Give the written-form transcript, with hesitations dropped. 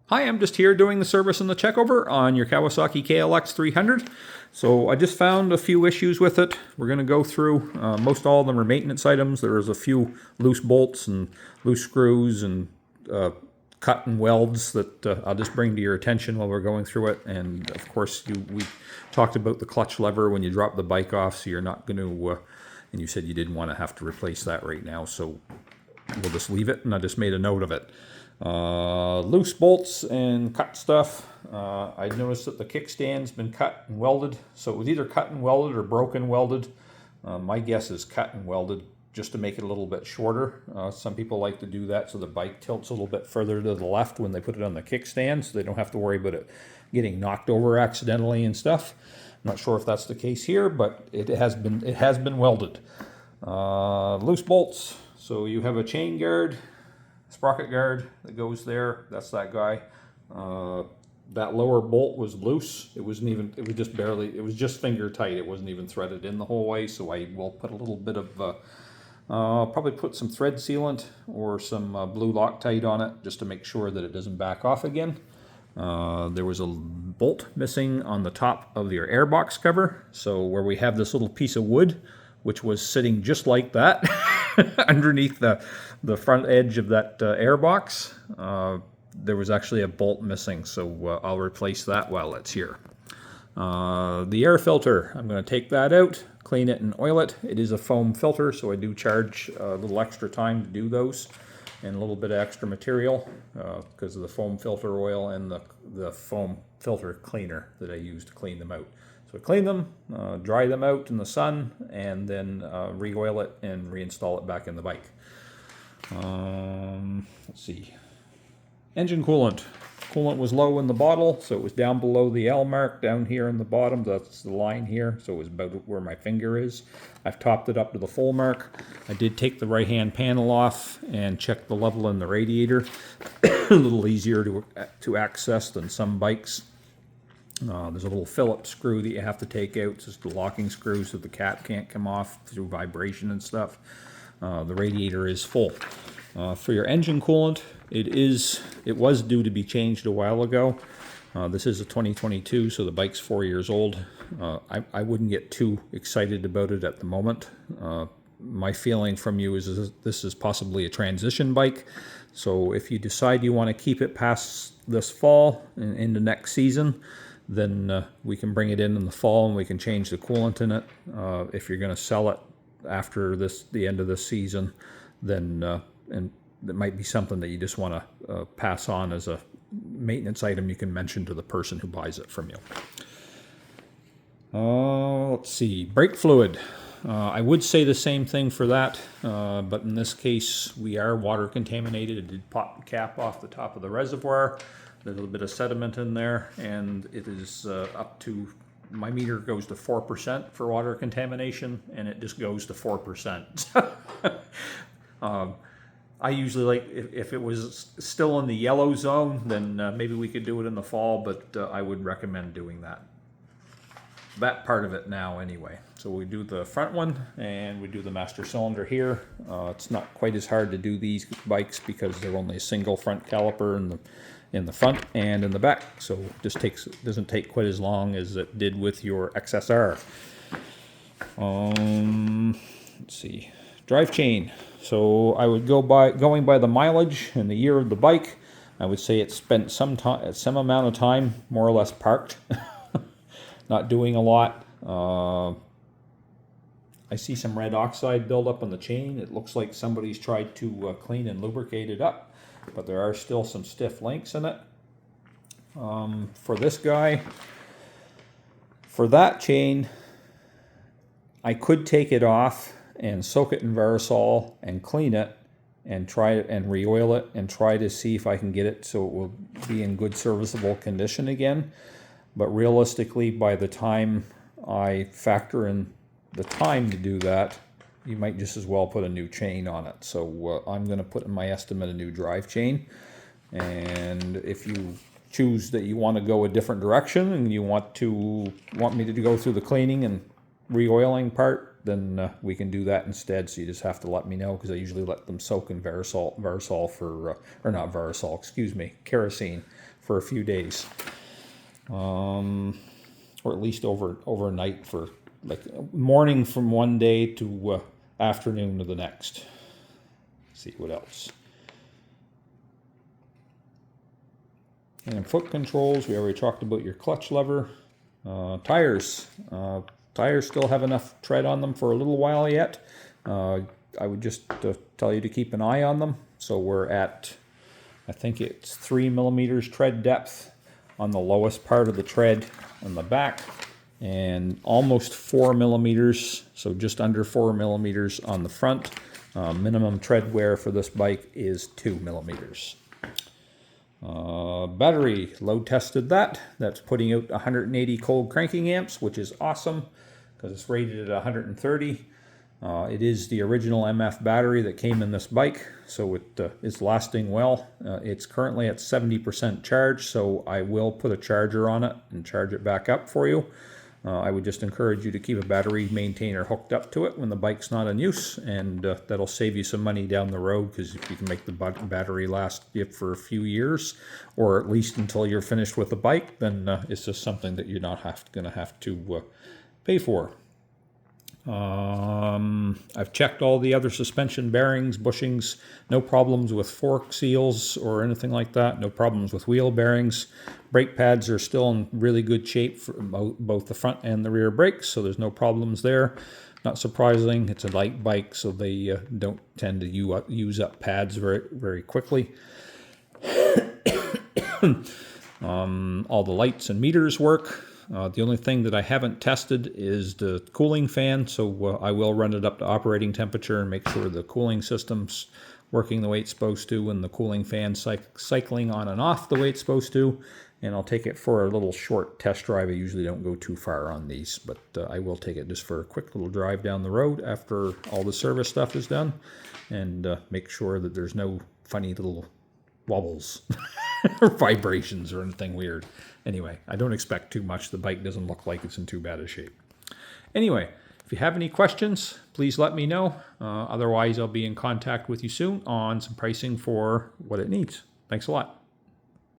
Hi, I'm just here doing the service and the checkover on your Kawasaki KLX300. So I just found a few issues with it. We're going to go through, most all of them are maintenance items. There's a few loose bolts and loose screws and cut and welds that I'll just bring to your attention while we're going through it. And of course, we talked about the clutch lever when you drop the bike off, so you're not going to, and you said you didn't want to have to replace that right now, so we'll just leave it, and I just made a note of it. Loose bolts and cut stuff. I noticed that the kickstand's been cut and welded, so it was either cut and welded or broken welded. My guess is cut and welded just to make it a little bit shorter. Some people like to do that so the bike tilts a little bit further to the left when they put it on the kickstand, so they don't have to worry about it getting knocked over accidentally and stuff. I'm not sure if that's the case here, but it has been welded. Loose bolts. So you have a chain guard, sprocket guard that goes there. That's that guy. That lower bolt was loose. It was just finger tight. It wasn't even threaded in the whole way. So I will put a little bit of, probably put some thread sealant or some blue Loctite on it just to make sure that it doesn't back off again. There was a bolt missing on the top of your airbox cover. So where we have this little piece of wood, which was sitting just like that underneath the front edge of that airbox, there was actually a bolt missing, so I'll replace that while it's here. The air filter, I'm going to take that out, clean it and oil it. It is a foam filter, so I do charge a little extra time to do those and a little bit of extra material because of the foam filter oil and the foam filter cleaner that I use to clean them out. So I clean them, dry them out in the sun, and then re-oil it and reinstall it back in the bike. Let's see. Engine coolant. Coolant was low in the bottle, so it was down below the L mark, down here in the bottom. That's the line here, so it was about where my finger is. I've topped it up to the full mark. I did take the right-hand panel off and check the level in the radiator. A little easier to access than some bikes. There's a little Phillips screw that you have to take out. It's just a locking screw so the cap can't come off through vibration and stuff. The radiator is full. For your engine coolant, it was due to be changed a while ago. This is a 2022, so the bike's 4 years old. I wouldn't get too excited about it at the moment. My feeling from you is this is possibly a transition bike. So if you decide you want to keep it past this fall and into next season, then we can bring it in the fall and we can change the coolant in it. If you're going to sell it after the end of this season, then and that might be something that you just want to pass on as a maintenance item you can mention to the person who buys it from you. Let's see, brake fluid. I would say the same thing for that, but in this case we are water contaminated. It did pop the cap off the top of the reservoir. There's a little bit of sediment in there, and it is up to, my meter goes to 4% for water contamination, and it just goes to 4%. I usually like, if it was still in the yellow zone, then maybe we could do it in the fall, but I would recommend doing that part of it now anyway. So we do the front one, and we do the master cylinder here. It's not quite as hard to do these bikes because they're only a single front caliper in the front and in the back, so it just doesn't take quite as long as it did with your XSR. Let's see, drive chain. So I would going by the mileage and the year of the bike, I would say it spent some amount of time more or less parked, not doing a lot. I see some red oxide buildup on the chain. It looks like somebody's tried to clean and lubricate it up, but there are still some stiff links in it. For this guy, for that chain, I could take it off and soak it in Verisol and clean it and try it and re-oil it and try to see if I can get it so it will be in good serviceable condition again. But realistically, by the time I factor in the time to do that, you might just as well put a new chain on it. So I'm going to put in my estimate a new drive chain. And if you choose that you want to go a different direction and you want me to go through the cleaning and re-oiling part, then we can do that instead. So you just have to let me know, because I usually let them soak in Verisol for, or not Verisol, excuse me, kerosene for a few days. Or at least overnight for like morning from one day to afternoon to the next. Let's see what else. And foot controls, we already talked about your clutch lever. Tires. Tires still have enough tread on them for a little while yet. I would just tell you to keep an eye on them. So we're at, I think it's 3 millimeters tread depth on the lowest part of the tread on the back, and almost 4 millimeters, so just under 4 millimeters on the front. Minimum tread wear for this bike is 2 millimeters. Battery, load tested that. That's putting out 180 cold cranking amps, which is awesome because it's rated at 130. It is the original MF battery that came in this bike, so it is lasting well. It's currently at 70% charge, so I will put a charger on it and charge it back up for you. I would just encourage you to keep a battery maintainer hooked up to it when the bike's not in use, and that'll save you some money down the road, because if you can make the battery last you for a few years, or at least until you're finished with the bike, then it's just something that you're not going to have to pay for. I've checked all the other suspension bearings, bushings, no problems with fork seals or anything like that, no problems with wheel bearings. Brake pads are still in really good shape for both the front and the rear brakes, so there's no problems there. Not surprising, it's a light bike, so they don't tend to use up pads very, very quickly. All the lights and meters work. The only thing that I haven't tested is the cooling fan, so I will run it up to operating temperature and make sure the cooling system's working the way it's supposed to, and the cooling fan cycling on and off the way it's supposed to. And I'll take it for a little short test drive. I usually don't go too far on these, but I will take it just for a quick little drive down the road after all the service stuff is done, and make sure that there's no funny little wobbles or vibrations or anything weird. Anyway, I don't expect too much. The bike doesn't look like it's in too bad a shape. Anyway, if you have any questions, please let me know. Otherwise, I'll be in contact with you soon on some pricing for what it needs. Thanks a lot.